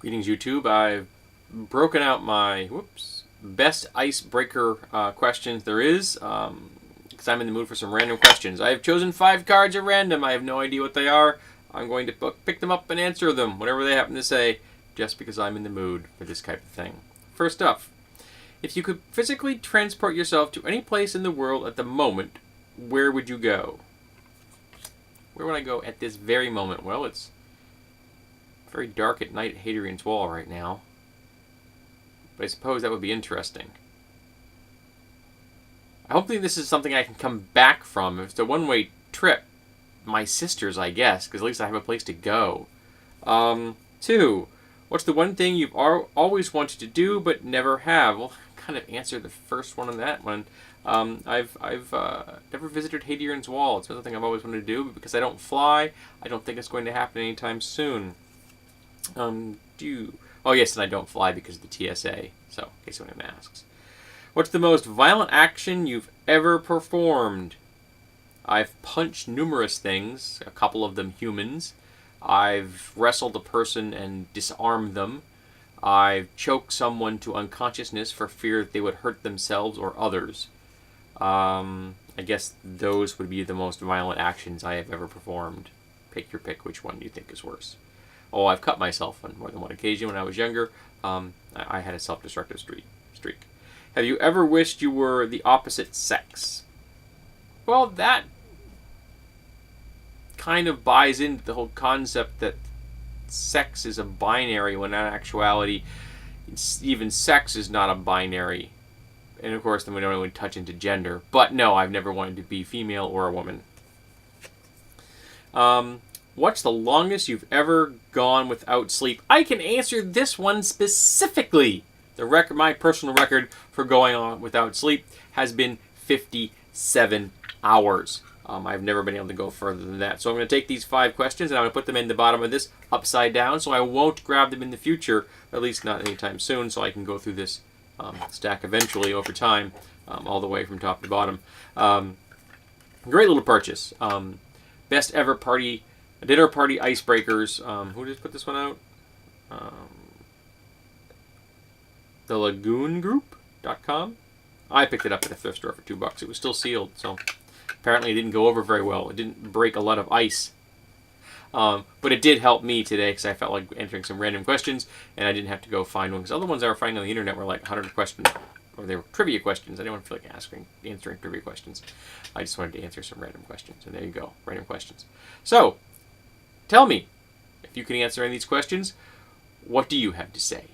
Greetings, YouTube. I've broken out my best icebreaker questions there is, because I'm in the mood for some random questions. I have chosen 5 cards at random. I have no idea what they are. I'm going to pick them up and answer them, whatever they happen to say, just because I'm in the mood for this type of thing. First up, if you could physically transport yourself to any place in the world at the moment, where would you go? Where would I go at this very moment? Well, it's very dark at night at Hadrian's Wall right now. But I suppose that would be interesting. I hope this is something I can come back from. If it's a one-way trip, my sister's, I guess, because at least I have a place to go. 2. What's the one thing you've always wanted to do but never have? Well, I kind of answered the first one on that one. I've never visited Hadrian's Wall. It's something I've always wanted to do, but because I don't fly, I don't think it's going to happen anytime soon. Oh yes, and I don't fly because of the TSA, so in case anyone asks. What's the most violent action you've ever performed? I've punched numerous things, a couple of them humans. I've wrestled a person and disarmed them. I've choked someone to unconsciousness for fear that they would hurt themselves or others. I guess those would be the most violent actions I have ever performed. Pick your pick. Which one do you think is worse? Oh, I've cut myself on more than one occasion when I was younger. I had a self-destructive streak. Have you ever wished you were the opposite sex? Well, that kind of buys into the whole concept that sex is a binary, when in actuality, even sex is not a binary. And of course, then we don't even touch into gender. But no, I've never wanted to be female or a woman. What's the longest you've ever gone without sleep? I can answer this one specifically. My personal record for going on without sleep has been 57 hours. I've never been able to go further than that. So I'm going to take these 5 questions and I'm going to put them in the bottom of this upside down, so I won't grab them in the future, at least not anytime soon, so I can go through this stack eventually over time, all the way from top to bottom. Great little purchase. Best ever dinner party icebreakers. Who just put this one out? TheLagoonGroup.com. I picked it up at a thrift store for $2. It was still sealed, so apparently it didn't go over very well. It didn't break a lot of ice. But it did help me today because I felt like answering some random questions and I didn't have to go find one. Because other ones I were finding on the internet were like 100 questions, or they were trivia questions. I didn't want to feel like answering trivia questions. I just wanted to answer some random questions. And there you go, random questions. So, tell me, if you can answer any of these questions, what do you have to say?